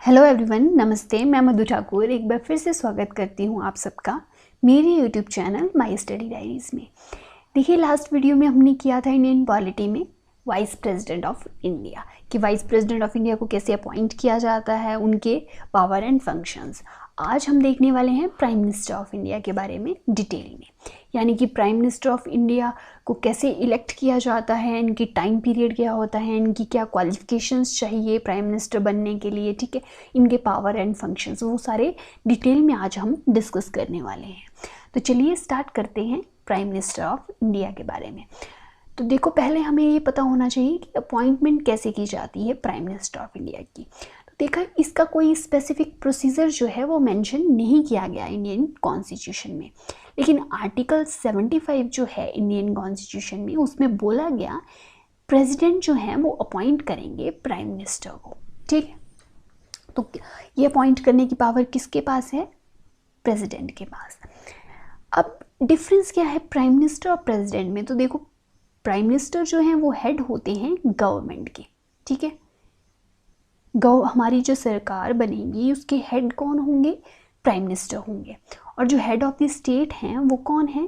Hello everyone, नमस्ते। मैं मधु ठाकुर एक बार फिर से स्वागत करती हूँ आप सबका मेरे YouTube channel my study diaries में। देखिए, लास्ट वीडियो में हमने किया था इंडियन पॉलिटी में वाइस प्रेसिडेंट ऑफ इंडिया कि वाइस प्रेसिडेंट ऑफ इंडिया को कैसे अपॉइंट किया जाता है, उनके पावर एंड फंक्शंस। आज हम देखने वाले हैं प्राइम मिनिस्टर ऑफ इंडिया के बारे में डिटेल में, यानी कि प्राइम मिनिस्टर ऑफ इंडिया को कैसे इलेक्ट किया जाता है, इनकी टाइम पीरियड क्या होता है, इनकी क्या क्वालिफिकेशंस चाहिए प्राइम मिनिस्टर बनने के लिए, ठीक है, इनके पावर एंड फंक्शंस, वो सारे डिटेल में आज हम डिस्कस करने वाले हैं। तो चलिए स्टार्ट करते हैं प्राइम मिनिस्टर ऑफ इंडिया के बारे में। तो देखो, पहले हमें ये पता होना चाहिए कि अपॉइंटमेंट कैसे की जाती है प्राइम मिनिस्टर ऑफ इंडिया की। तो देखा, इसका कोई स्पेसिफिक प्रोसीजर जो है वो मेंशन नहीं किया गया इंडियन कॉन्स्टिट्यूशन में, लेकिन आर्टिकल 75 जो है इंडियन कॉन्स्टिट्यूशन में, उसमें बोला गया प्रेसिडेंट जो है वो अपॉइंट करेंगे प्राइम मिनिस्टर को, ठीक है। तो ये अपॉइंट करने की पावर किसके पास है? प्रेसिडेंट के पास। अब डिफरेंस क्या है प्राइम मिनिस्टर और प्रेसिडेंट में? तो देखो, प्राइम मिनिस्टर जो है वो हेड होते हैं गवर्नमेंट के, ठीक है। हमारी जो सरकार बनेगी उसके हेड कौन होंगे? प्राइम मिनिस्टर होंगे। और जो हेड ऑफ द स्टेट हैं वो कौन है?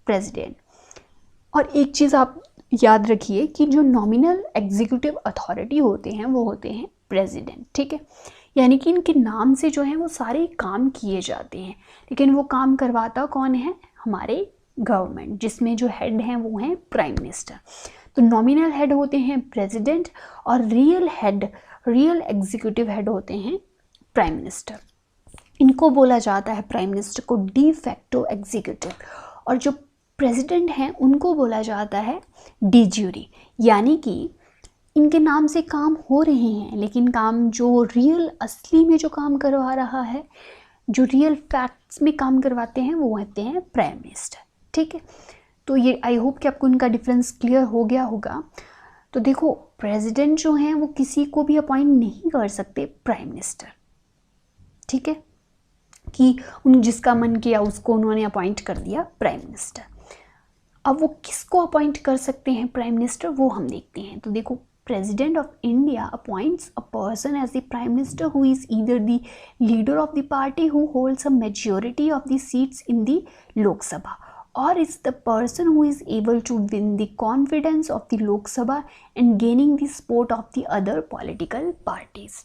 प्रेसिडेंट। और एक चीज़ आप याद रखिए कि जो नॉमिनल एग्जीक्यूटिव अथॉरिटी होते हैं वो होते हैं प्रेसिडेंट, ठीक है। यानी कि इनके नाम से जो है वो सारे काम किए जाते हैं, लेकिन वो काम करवाता कौन है? हमारे गवर्नमेंट, जिसमें जो हेड हैं वो हैं प्राइम मिनिस्टर। तो नॉमिनल हेड होते हैं प्रेसिडेंट और रियल एग्जीक्यूटिव हेड होते हैं प्राइम मिनिस्टर। इनको बोला जाता है प्राइम मिनिस्टर को डी फैक्टो एग्जीक्यूटिव, और जो प्रेसिडेंट हैं उनको बोला जाता है डी ज्यूरी। यानी कि इनके नाम से काम हो रहे हैं, लेकिन काम जो रियल असली में जो काम करवा रहा है, जो रियल फैक्ट्स में काम करवाते हैं, वो होते हैं प्राइम मिनिस्टर, ठीक है। तो ये आई होप कि आपको इनका डिफरेंस क्लियर हो गया होगा। तो देखो, प्रेसिडेंट जो हैं वो किसी को भी अपॉइंट नहीं कर सकते प्राइम मिनिस्टर, ठीक है, कि उन जिसका मन किया उसको उन्होंने अपॉइंट कर दिया प्राइम मिनिस्टर। अब वो किसको अपॉइंट कर सकते हैं प्राइम मिनिस्टर, वो हम देखते हैं। तो देखो, president of India appoints a person as the prime minister who is either the leader of the party who holds a majority of the seats in the Lok Sabha, or is the person who is able to win the confidence of the Lok Sabha and gaining the support of the other political parties।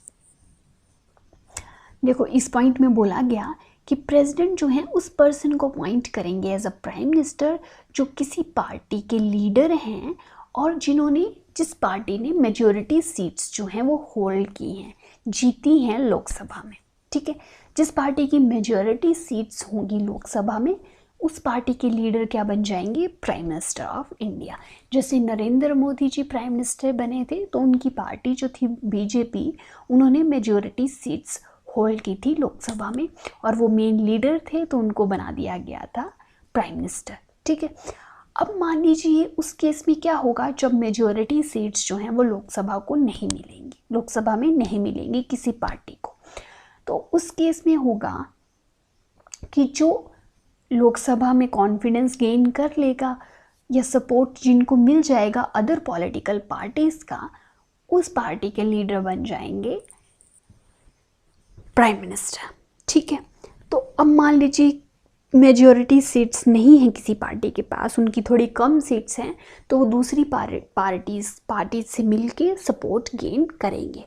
देखो, इस point में बोला गया कि president जो है उस person को अपॉइंट करेंगे एज अ प्राइम मिनिस्टर जो किसी पार्टी के लीडर हैं और जिस पार्टी ने मेजॉरिटी सीट्स जो हैं वो होल्ड की हैं, जीती हैं लोकसभा में, ठीक है। जिस पार्टी की मेजॉरिटी सीट्स होंगी लोकसभा में, उस पार्टी के लीडर क्या बन जाएंगे? Prime minister of India. जैसे नरेंद्र मोदी जी प्राइम मिनिस्टर बने थे तो उनकी पार्टी जो थी बीजेपी, उन्होंने मेजॉरिटी सीट्स होल्ड की थी लोकसभा में और वो मेन लीडर थे, तो उनको बना दिया गया था प्राइम मिनिस्टर, ठीक है। अब मान लीजिए उस केस में क्या होगा जब मेजॉरिटी सीट्स जो हैं वो लोकसभा में नहीं मिलेंगी किसी पार्टी को। तो उस केस में होगा कि जो लोकसभा में कॉन्फिडेंस गेन कर लेगा या सपोर्ट जिनको मिल जाएगा अदर पॉलिटिकल पार्टीज का, उस पार्टी के लीडर बन जाएंगे प्राइम मिनिस्टर, ठीक है। तो अब मान लीजिए मेजॉरिटी सीट्स नहीं हैं किसी पार्टी के पास, उनकी थोड़ी कम सीट्स हैं, तो वो दूसरी पार्टीज से मिलके सपोर्ट गेन करेंगे।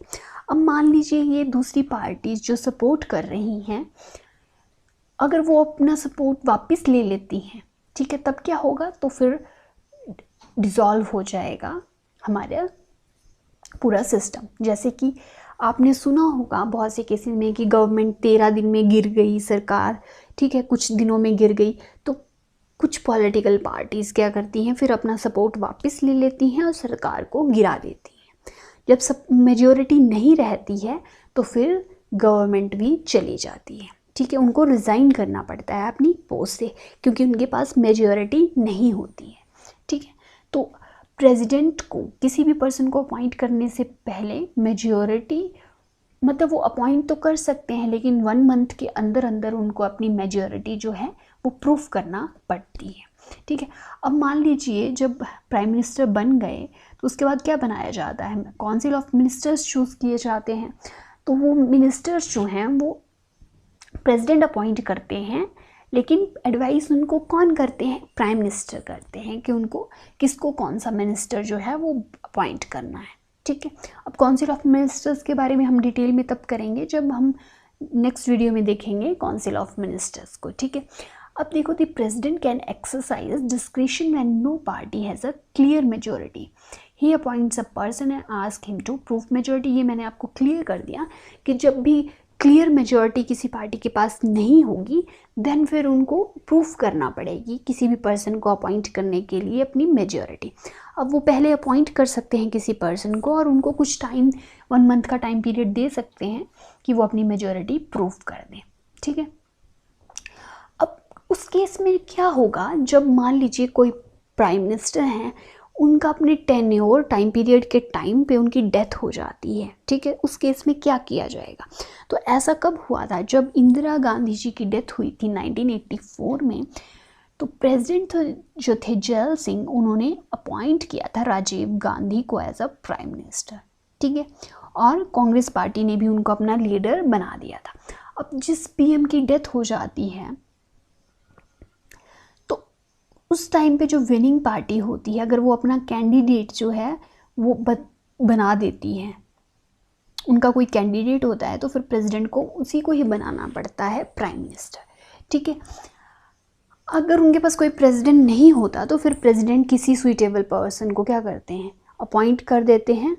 अब मान लीजिए ये दूसरी पार्टीज जो सपोर्ट कर रही हैं, अगर वो अपना सपोर्ट वापस ले लेती हैं, ठीक है, तब क्या होगा? तो फिर डिसॉल्व हो जाएगा हमारा पूरा सिस्टम। जैसे कि आपने सुना होगा बहुत से केसेस में कि गवर्नमेंट 13 दिन में गिर गई सरकार, ठीक है, कुछ दिनों में गिर गई, तो कुछ पॉलिटिकल पार्टीज़ क्या करती हैं, फिर अपना सपोर्ट वापस ले लेती हैं और सरकार को गिरा देती हैं। जब सब मेजॉरिटी नहीं रहती है तो फिर गवर्नमेंट भी चली जाती है, ठीक है, उनको रिज़ाइन करना पड़ता है अपनी पोस्ट से, क्योंकि उनके पास मेजॉरिटी नहीं होती है, ठीक है। तो प्रेसिडेंट को किसी भी पर्सन को अपॉइंट करने से पहले मेजॉरिटी, मतलब वो अपॉइंट तो कर सकते हैं, लेकिन 1 मंथ के अंदर अंदर उनको अपनी मेजॉरिटी जो है वो प्रूफ करना पड़ती है, ठीक है। अब मान लीजिए जब प्राइम मिनिस्टर बन गए तो उसके बाद क्या बनाया जाता है? काउंसिल ऑफ मिनिस्टर्स चूज़ किए जाते हैं। तो वो मिनिस्टर्स जो हैं वो प्रेसिडेंट अपॉइंट करते हैं, लेकिन एडवाइस उनको कौन करते हैं? प्राइम मिनिस्टर करते हैं कि उनको किसको कौन सा मिनिस्टर जो है वो अपॉइंट करना है। ठीक है, अब काउंसिल ऑफ मिनिस्टर्स के बारे में हम डिटेल में तब करेंगे जब हम नेक्स्ट वीडियो में देखेंगे काउंसिल ऑफ मिनिस्टर्स को। ठीक है, अब देखो, the president can exercise discretion when no party has a clear majority, he appoints a person and ask him to prove majority. ये मैंने आपको क्लियर कर दिया कि जब भी क्लियर मेजोरिटी किसी पार्टी के पास नहीं होगी देन फिर उनको प्रूफ करना पड़ेगी किसी भी पर्सन को अपॉइंट करने के लिए अपनी मेजोरिटी। अब वो पहले अपॉइंट कर सकते हैं किसी पर्सन को और उनको कुछ टाइम 1 मंथ का टाइम पीरियड दे सकते हैं कि वो अपनी मेजोरिटी प्रूफ कर दें। ठीक है, अब उस केस में क्या होगा, जब मान लीजिए कोई प्राइम मिनिस्टर हैं, उनका अपने टेन्योर टाइम पीरियड के टाइम पे उनकी डेथ हो जाती है। ठीक है, उस केस में क्या किया जाएगा? तो ऐसा कब हुआ था? जब इंदिरा गांधी जी की डेथ हुई थी 1984 में, तो प्रेसिडेंट जो थे जैल सिंह, उन्होंने अपॉइंट किया था राजीव गांधी को एज अ प्राइम मिनिस्टर। ठीक है, और कांग्रेस पार्टी ने भी उनको अपना लीडर बना दिया था। अब जिस पीएम की डेथ हो जाती है तो उस टाइम पे जो विनिंग पार्टी होती है, अगर वो अपना कैंडिडेट जो है वो बना देती है, उनका कोई कैंडिडेट होता है, तो फिर प्रेसिडेंट को उसी को ही बनाना पड़ता है प्राइम मिनिस्टर। ठीक है, अगर उनके पास कोई प्रेसिडेंट नहीं होता तो फिर प्रेसिडेंट किसी सुइटेबल पर्सन को क्या करते हैं? अपॉइंट कर देते हैं,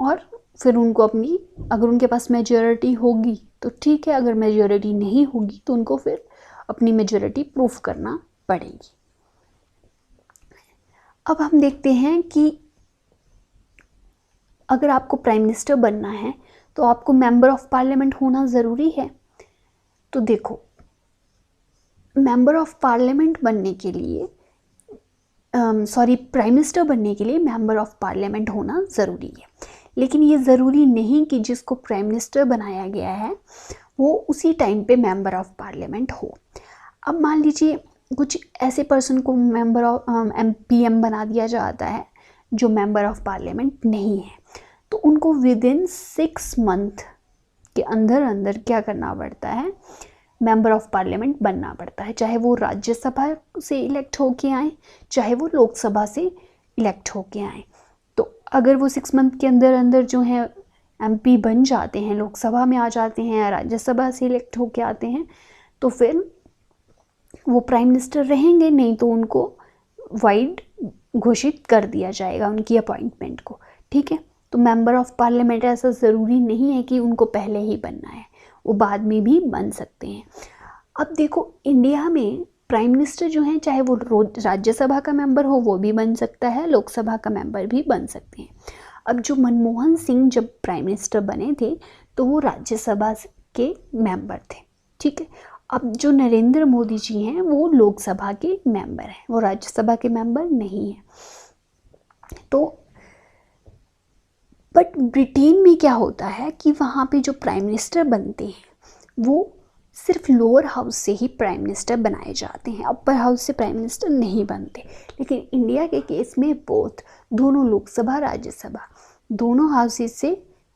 और फिर उनको अपनी, अगर उनके पास मेजॉरिटी होगी तो ठीक है, अगर मेजॉरिटी नहीं होगी तो उनको फिर अपनी मेजॉरिटी प्रूफ करना पड़ेगी। अब हम देखते हैं कि अगर आपको प्राइम मिनिस्टर बनना है तो आपको मेंबर ऑफ पार्लियामेंट होना ज़रूरी है। तो देखो, मेंबर ऑफ पार्लियामेंट बनने के लिए प्राइम मिनिस्टर बनने के लिए मेंबर ऑफ पार्लियामेंट होना ज़रूरी है, लेकिन ये ज़रूरी नहीं कि जिसको प्राइम मिनिस्टर बनाया गया है वो उसी टाइम पे मेंबर ऑफ पार्लियामेंट हो। अब मान लीजिए कुछ ऐसे पर्सन को मेंबर ऑफ PM बना दिया जाता है जो मेंबर ऑफ पार्लियामेंट नहीं है, तो उनको विदिन 6 मंथ के अंदर अंदर क्या करना पड़ता है? मेंबर ऑफ पार्लियामेंट बनना पड़ता है, चाहे वो राज्यसभा से इलेक्ट होके आए, चाहे वो लोकसभा से इलेक्ट होके आए। तो अगर वो 6 मंथ के अंदर अंदर जो है MP बन जाते हैं, लोकसभा में आ जाते हैं या राज्यसभा से इलेक्ट होके आते हैं, तो फिर वो प्राइम मिनिस्टर रहेंगे, नहीं तो उनको वाइड घोषित कर दिया जाएगा उनकी अपॉइंटमेंट को। ठीक है, तो मेंबर ऑफ पार्लियामेंट ऐसा ज़रूरी नहीं है कि उनको पहले ही बनना है, वो बाद में भी बन सकते हैं। अब देखो, इंडिया में प्राइम मिनिस्टर जो हैं, चाहे वो राज्यसभा का मेंबर हो वो भी बन सकता है, लोकसभा का मेंबर भी बन सकते हैं। अब जो मनमोहन सिंह जब प्राइम मिनिस्टर बने थे तो वो राज्यसभा के मेंबर थे। ठीक है, अब जो नरेंद्र मोदी जी हैं वो लोकसभा के मेंबर हैं, वो राज्यसभा के मेंबर नहीं हैं। तो बट ब्रिटेन में क्या होता है कि वहाँ पे जो प्राइम मिनिस्टर बनते हैं वो सिर्फ लोअर हाउस से ही प्राइम मिनिस्टर बनाए जाते हैं, अपर हाउस से प्राइम मिनिस्टर नहीं बनते। लेकिन इंडिया के केस में दोनों लोकसभा राज्यसभा दोनों हाउसेस से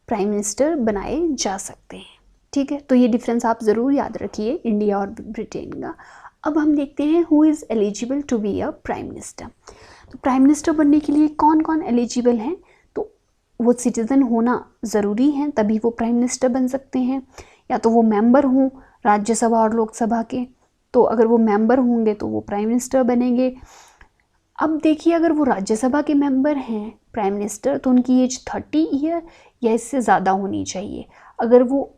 प्राइम मिनिस्टर बनाए जा सकते हैं। ठीक है, तो ये डिफरेंस आप ज़रूर याद रखिए इंडिया और ब्रिटेन का। अब हम देखते हैं who is eligible to be a prime minister. तो प्राइम मिनिस्टर बनने के लिए कौन कौन एलिजिबल हैं? तो वो सिटीज़न होना ज़रूरी है, तभी वो प्राइम मिनिस्टर बन सकते हैं, या तो वो मेंबर हों राज्यसभा और लोकसभा के, तो अगर वो मेंबर होंगे तो वो प्राइम मिनिस्टर बनेंगे। अब देखिए, अगर वो राज्यसभा के मेंबर हैं प्राइम मिनिस्टर तो उनकी एज 30 ईयर या इससे ज़्यादा होनी चाहिए। अगर वो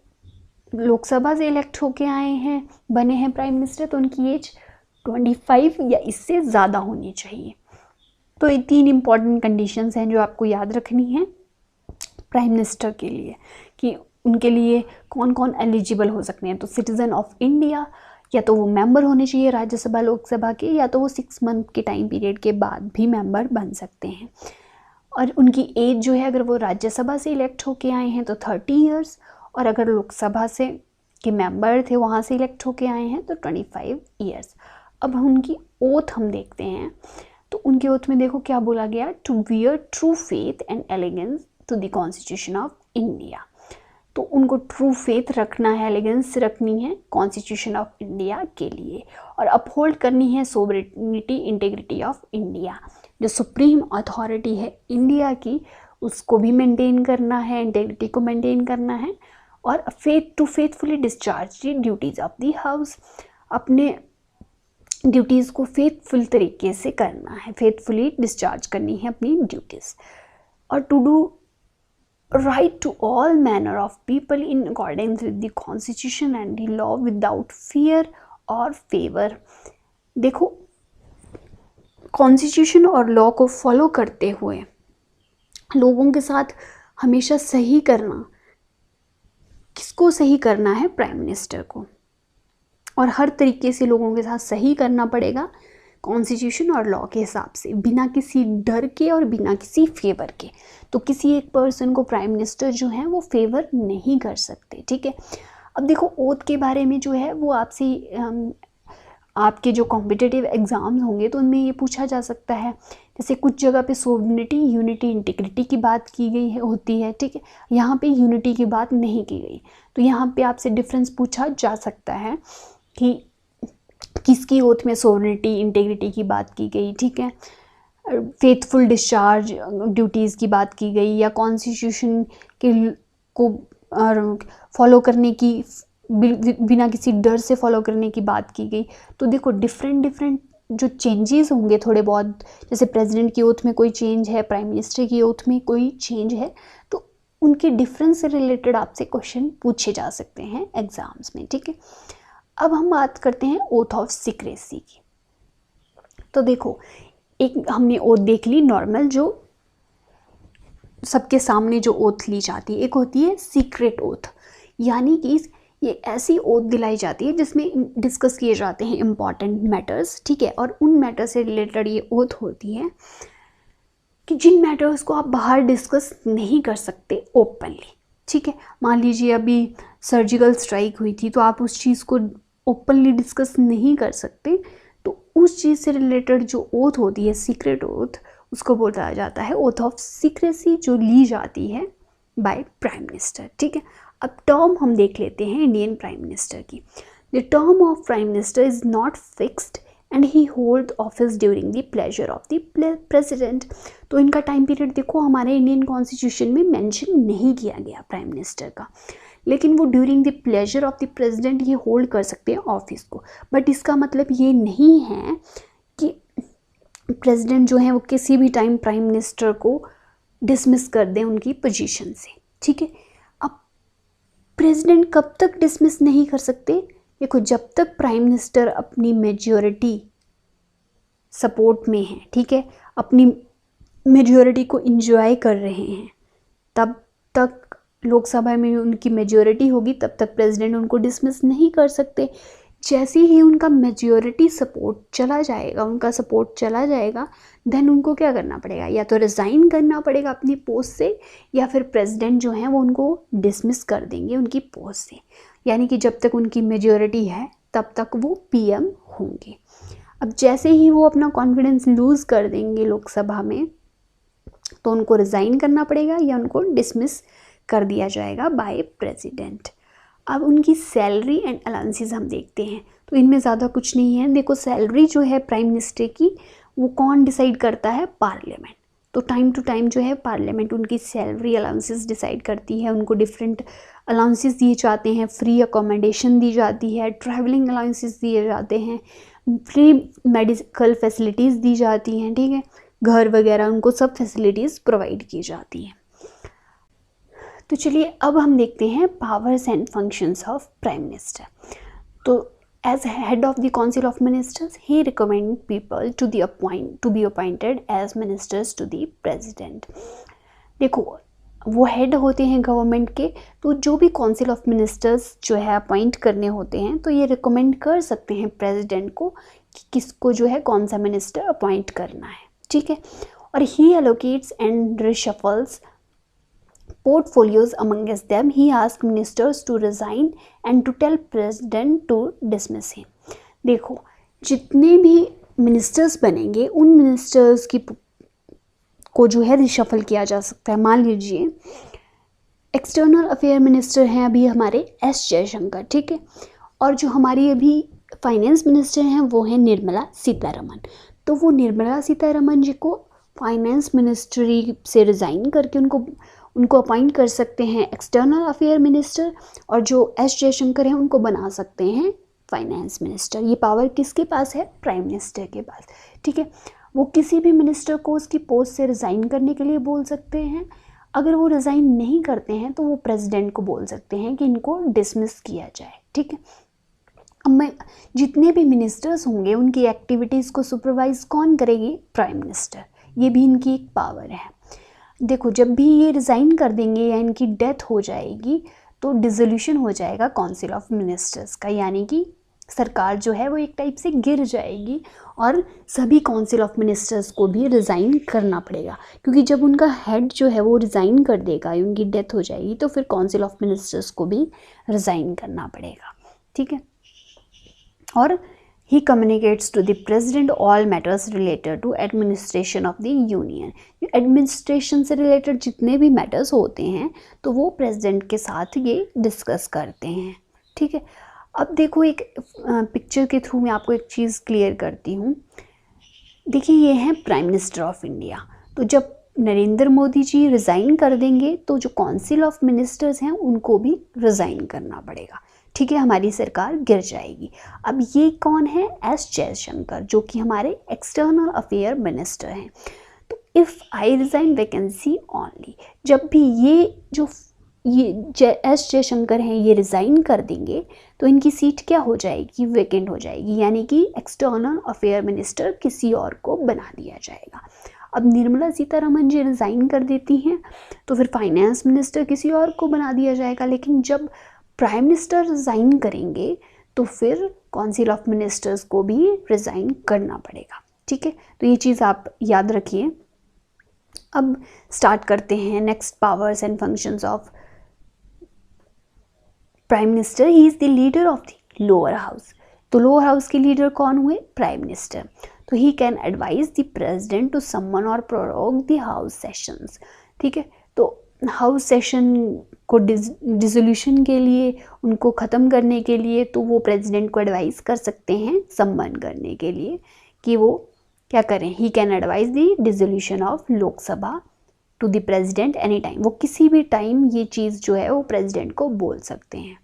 लोकसभा से इलेक्ट होके आए हैं, बने हैं प्राइम मिनिस्टर, तो उनकी एज 25 या इससे ज़्यादा होनी चाहिए। तो ये 3 इम्पॉर्टेंट कंडीशंस हैं जो आपको याद रखनी है प्राइम मिनिस्टर के लिए, कि उनके लिए कौन कौन एलिजिबल हो सकते हैं। तो सिटीज़न ऑफ इंडिया, या तो वो मेंबर होने चाहिए राज्यसभा लोकसभा के, या तो वो 6 मंथ के टाइम पीरियड के बाद भी मेंबर बन सकते हैं। और उनकी एज जो है, अगर वो राज्यसभा से इलेक्ट होके आए हैं तो 30 ईयर्स, और अगर लोकसभा से के मेंबर थे वहाँ से इलेक्ट होके आए हैं तो 25 ईयर्स। अब उनकी ओथ हम देखते हैं, तो उनके ओथ में देखो क्या बोला गया, to wear true faith and allegiance to the constitution of India. तो उनको ट्रू फेथ रखना है, एलिगेंस रखनी है कॉन्स्टिट्यूशन ऑफ इंडिया के लिए, और अपहोल्ड करनी है सोवरेनिटी इंटीग्रिटी ऑफ इंडिया। जो सुप्रीम अथॉरिटी है इंडिया की उसको भी मेंटेन करना है, इंटीग्रिटी को मेंटेन करना है, और faithfully discharge the duties of the house. अपने ड्यूटीज़ को फेथफुल तरीके से करना है, फेथफुली डिस्चार्ज करनी है अपनी ड्यूटीज़, और to do right to all manner of people in according with the constitution and the law without fear और फेवर। देखो, कॉन्स्टिट्यूशन और लॉ को फॉलो करते हुए लोगों के साथ हमेशा सही करना, किसको सही करना है? प्राइम मिनिस्टर को, और हर तरीके से लोगों के साथ सही करना पड़ेगा कॉन्स्टिट्यूशन और लॉ के हिसाब से, बिना किसी डर के और बिना किसी फेवर के। तो किसी एक पर्सन को प्राइम मिनिस्टर जो है वो फेवर नहीं कर सकते, ठीक है। अब देखो, ओथ के बारे में जो है वो आपसे आपके जो कॉम्पिटिटिव एग्ज़ाम्स होंगे तो उनमें ये पूछा जा सकता है। जैसे कुछ जगह पे सोवरेनिटी, यूनिटी, इंटीग्रिटी की बात की गई है होती है, ठीक है, यहाँ पे यूनिटी की बात नहीं की गई। तो यहाँ पे आपसे डिफरेंस पूछा जा सकता है कि किसकी ओथ में सोवरेनिटी, इंटीग्रिटी की बात की गई, ठीक है, फेथफुल डिस्चार्ज ड्यूटीज़ की बात की गई, या कॉन्स्टिट्यूशन के को फॉलो करने की, बिना किसी डर से फॉलो करने की बात की गई। तो देखो, डिफरेंट जो चेंजेस होंगे थोड़े बहुत, जैसे प्रेसिडेंट की ओथ में कोई चेंज है, प्राइम मिनिस्टर की ओथ में कोई चेंज है, तो उनके डिफरेंस से रिलेटेड आपसे क्वेश्चन पूछे जा सकते हैं एग्जाम्स में, ठीक है। अब हम बात करते हैं ओथ ऑफ सीक्रेसी की। तो देखो, एक हमने ओथ देख ली नॉर्मल, जो सबके सामने जो ओथ ली जाती है। एक होती है सीक्रेट ओथ, यानी कि ये ऐसी ओथ दिलाई जाती है जिसमें डिस्कस किए जाते हैं इम्पॉर्टेंट मैटर्स, ठीक है, और उन मैटर से रिलेटेड ये ओथ होती है कि जिन मैटर्स को आप बाहर डिस्कस नहीं कर सकते ओपनली, ठीक है। मान लीजिए अभी सर्जिकल स्ट्राइक हुई थी, तो आप उस चीज़ को ओपनली डिस्कस नहीं कर सकते, तो उस चीज़ से रिलेटेड जो ओथ होती है, सीक्रेट ओथ, उसको बोला जाता है ओथ ऑफ सीक्रेसी, जो ली जाती है बाय प्राइम मिनिस्टर, ठीक है। अब टर्म हम देख लेते हैं इंडियन प्राइम मिनिस्टर की। The term of prime minister is not fixed and he hold office during the pleasure of the president. तो इनका टाइम पीरियड देखो, हमारे इंडियन कॉन्स्टिट्यूशन में मेंशन नहीं किया गया प्राइम मिनिस्टर का, लेकिन वो during the pleasure of the president ये होल्ड कर सकते हैं ऑफिस को। बट इसका मतलब ये नहीं है कि प्रेसिडेंट जो है वो किसी भी टाइम प्राइम मिनिस्टर को डिसमिस कर दें उनकी पोजीशन से, ठीक है। अब प्रेसिडेंट कब तक डिसमिस नहीं कर सकते? देखो, जब तक प्राइम मिनिस्टर अपनी मेजॉरिटी सपोर्ट में है, ठीक है, अपनी मेजॉरिटी को इंजॉय कर रहे हैं, तब तक लोकसभा में उनकी मेजॉरिटी होगी, तब तक प्रेसिडेंट उनको डिसमिस नहीं कर सकते। जैसे ही उनका मेजॉरिटी सपोर्ट चला जाएगा, उनका सपोर्ट चला जाएगा, देन उनको क्या करना पड़ेगा? या तो रिज़ाइन करना पड़ेगा अपनी पोस्ट से, या फिर प्रेसिडेंट जो है वो उनको डिसमिस कर देंगे उनकी पोस्ट से। यानी कि जब तक उनकी मेजॉरिटी है तब तक वो पीएम होंगे। अब जैसे ही वो अपना कॉन्फिडेंस लूज़ कर देंगे लोकसभा में, तो उनको रिज़ाइन करना पड़ेगा या उनको डिसमिस कर दिया जाएगा बाय प्रेसिडेंट। अब उनकी सैलरी एंड अलाउंसेस हम देखते हैं, तो इनमें ज़्यादा कुछ नहीं है। देखो, सैलरी जो है प्राइम मिनिस्टर की, वो कौन डिसाइड करता है? पार्लियामेंट। तो टाइम टू टाइम जो है पार्लियामेंट उनकी सैलरी अलाउंसेस डिसाइड करती है। उनको डिफरेंट अलाउंसेस दिए जाते हैं, फ्री अकोमोडेशन दी जाती है, ट्रैवलिंग अलाउंसेस दिए जाते हैं, फ्री मेडिकल फैसिलिटीज़ दी जाती हैं, ठीक है, घर वगैरह उनको सब फैसिलिटीज़ प्रोवाइड की जाती हैं। तो चलिए अब हम देखते हैं powers and functions of prime minister. तो as head of the council of ministers he recommend people to be appointed as ministers to the president. देखो, वो हेड होते हैं गवर्नमेंट के, तो जो भी काउंसिल ऑफ मिनिस्टर्स जो है अपॉइंट करने होते हैं, तो ये रिकमेंड कर सकते हैं प्रेसिडेंट को कि किसको जो है कौन सा मिनिस्टर अपॉइंट करना है, ठीक है। और he allocates and reshuffles portfolios amongst them. He asked ministers to resign and to tell president to dismiss him. देखो, जितने भी मिनिस्टर्स बनेंगे उन मिनिस्टर्स की को जो है रिशफल किया जा सकता है। मान लीजिए एक्सटर्नल अफेयर मिनिस्टर हैं अभी हमारे एस जयशंकर, ठीक है। और जो हमारी अभी फाइनेंस मिनिस्टर हैं वो हैं निर्मला सीतारमण। तो वो निर्मला सीतारमण जी को फाइनेंस मिनिस्ट्री से रिज़ाइन करके उनको अपॉइंट कर सकते हैं एक्सटर्नल अफेयर मिनिस्टर, और जो एस जयशंकर हैं उनको बना सकते हैं फाइनेंस मिनिस्टर। ये पावर किसके पास है? प्राइम मिनिस्टर के पास, ठीक है। वो किसी भी मिनिस्टर को उसकी पोस्ट से रिज़ाइन करने के लिए बोल सकते हैं। अगर वो रिज़ाइन नहीं करते हैं तो वो प्रेसिडेंट को बोल सकते हैं कि इनको डिसमिस किया जाए, ठीक है। अब मैं जितने भी मिनिस्टर्स होंगे उनकी एक्टिविटीज़ को सुपरवाइज कौन करेगी? Prime minister. ये भी इनकी एक पावर है। देखो, जब भी ये रिज़ाइन कर देंगे या इनकी डेथ हो जाएगी तो डिसोल्यूशन हो जाएगा काउंसिल ऑफ मिनिस्टर्स का, यानी कि सरकार जो है वो एक टाइप से गिर जाएगी और सभी काउंसिल ऑफ मिनिस्टर्स को भी रिज़ाइन करना पड़ेगा, क्योंकि जब उनका हेड जो है वो रिज़ाइन कर देगा, उनकी डेथ हो जाएगी, तो फिर काउंसिल ऑफ मिनिस्टर्स को भी रिज़ाइन करना पड़ेगा, ठीक है। और he communicates to the president all matters related to administration of the union। Administration से रिलेटेड जितने भी मैटर्स होते हैं तो वो प्रेसिडेंट के साथ ये डिस्कस करते हैं, ठीक है। अब देखो, एक पिक्चर के थ्रू मैं आपको एक चीज़ क्लियर करती हूँ। देखिए, ये हैं प्राइम मिनिस्टर ऑफ इंडिया। तो जब नरेंद्र मोदी जी रिज़ाइन कर देंगे तो जो काउंसिल ऑफ मिनिस्टर्स हैं उनको भी रिज़ाइन करना पड़ेगा, ठीक है। हमारी सरकार गिर जाएगी। अब ये कौन है? एस जयशंकर, जो कि हमारे एक्सटर्नल अफेयर मिनिस्टर हैं। तो if I resign vacancy only, जब भी ये एस जयशंकर हैं ये रिज़ाइन कर देंगे तो इनकी सीट क्या हो जाएगी? वेकेंट हो जाएगी, यानी कि एक्सटर्नल अफेयर मिनिस्टर किसी और को बना दिया जाएगा। अब निर्मला सीतारमण जी रिज़ाइन कर देती हैं तो फिर फाइनेंस मिनिस्टर किसी और को बना दिया जाएगा, लेकिन जब प्राइम मिनिस्टर रिज़ाइन करेंगे तो फिर काउंसिल ऑफ मिनिस्टर्स को भी रिज़ाइन करना पड़ेगा, ठीक है। तो ये चीज़ आप याद रखिए। अब स्टार्ट करते हैं next powers and functions of prime minister. He is the leader of the lower house. तो लोअर हाउस के लीडर कौन हुए? Prime minister. तो he can advise the president to summon और प्रोरोग द हाउस सेशंस, ठीक है। तो house session को डिसोल्यूशन के लिए, उनको ख़त्म करने के लिए, तो वो प्रेसिडेंट को एडवाइस कर सकते हैं सम्मन करने के लिए कि वो क्या करें। He can advise the dissolution of Lok Sabha to the president any time. वो किसी भी टाइम ये चीज़ जो है वो प्रेसिडेंट को बोल सकते हैं।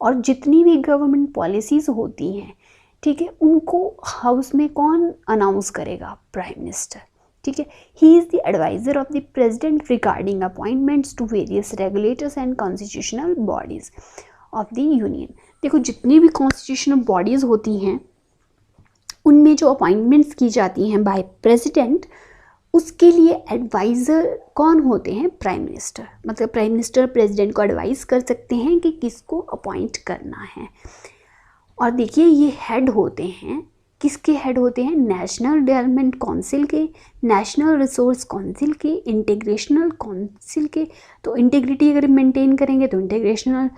और जितनी भी गवर्नमेंट पॉलिसीज़ होती हैं, ठीक है, उनको हाउस में कौन अनाउंस करेगा? प्राइम मिनिस्टर, ठीक है। He is the adviser of the president regarding appointments to various regulators and constitutional bodies of the union. देखो, जितनी भी कॉन्स्टिट्यूशनल बॉडीज़ होती हैं उनमें जो अपॉइंटमेंट्स की जाती हैं बाय प्रेसिडेंट, उसके लिए एडवाइज़र कौन होते हैं? Prime minister. मतलब प्राइम मिनिस्टर प्रेसिडेंट को एडवाइस कर सकते हैं कि किसको अपॉइंट करना है। और देखिए, ये हेड होते हैं, किसके हेड होते हैं? नेशनल डेवलपमेंट काउंसिल के, नेशनल रिसोर्स काउंसिल के, इंटीग्रेशनल काउंसिल के। तो इंटीग्रिटी अगर मेंटेन करेंगे तो इंटीग्रेशनल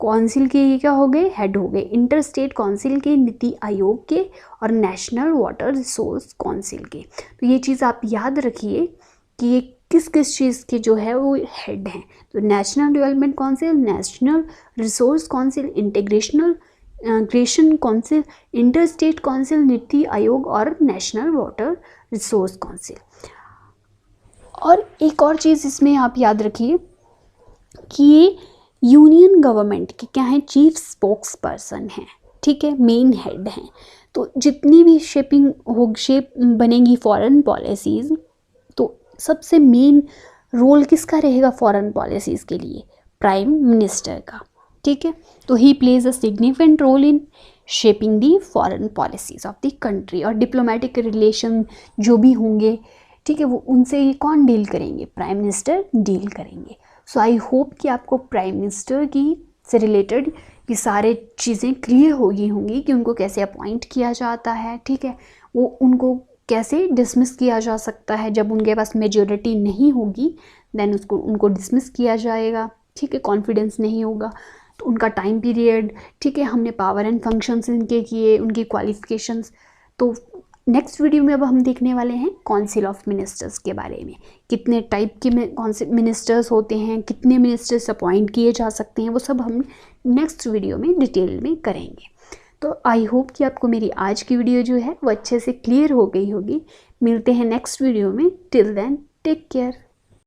काउंसिल के ये क्या हो गए? हेड हो गए। इंटर स्टेट काउंसिल के, नीति आयोग के, और नेशनल वाटर रिसोर्स काउंसिल के। तो ये चीज़ आप याद रखिए कि ये किस किस चीज़ के जो है वो हेड हैं। तो national development council, national resource council, integration council, inter state council, NITI Aayog और नेशनल वाटर रिसोर्स काउंसिल। और एक और चीज़ इसमें आप याद रखिए कि ये यूनियन गवर्नमेंट के क्या हैं? चीफ स्पोक्स पर्सन हैं, ठीक है, मेन हेड हैं। तो जितनी भी शेप बनेंगी फॉरेन पॉलिसीज़, तो सबसे मेन रोल किसका रहेगा फॉरेन पॉलिसीज़ के लिए? प्राइम मिनिस्टर का, ठीक है। तो he plays a significant role in shaping the foreign policies of the country. और डिप्लोमेटिक रिलेशन जो भी होंगे, ठीक है, वो उनसे ये कौन डील करेंगे? प्राइम मिनिस्टर डील करेंगे। सो आई होप कि आपको प्राइम मिनिस्टर की से रिलेटेड ये सारे चीज़ें क्लियर हो गई होंगी कि उनको कैसे अपॉइंट किया जाता है, ठीक है, वो उनको कैसे डिसमिस किया जा सकता है। जब उनके पास मेजॉरिटी नहीं होगी देन उनको डिसमिस किया जाएगा, ठीक है, कॉन्फिडेंस नहीं होगा तो उनका टाइम पीरियड, ठीक है, हमने पावर एंड फंक्शंस इनके किए, उनकी क्वालिफिकेशंस। तो नेक्स्ट वीडियो में अब हम देखने वाले हैं काउंसिल ऑफ मिनिस्टर्स के बारे में, कितने टाइप के कौन से मिनिस्टर्स होते हैं, कितने मिनिस्टर्स अपॉइंट किए जा सकते हैं, वो सब हम नेक्स्ट वीडियो में डिटेल में करेंगे। तो आई होप कि आपको मेरी आज की वीडियो जो है वो अच्छे से क्लियर हो गई होगी। मिलते हैं नेक्स्ट वीडियो में। Till then take care.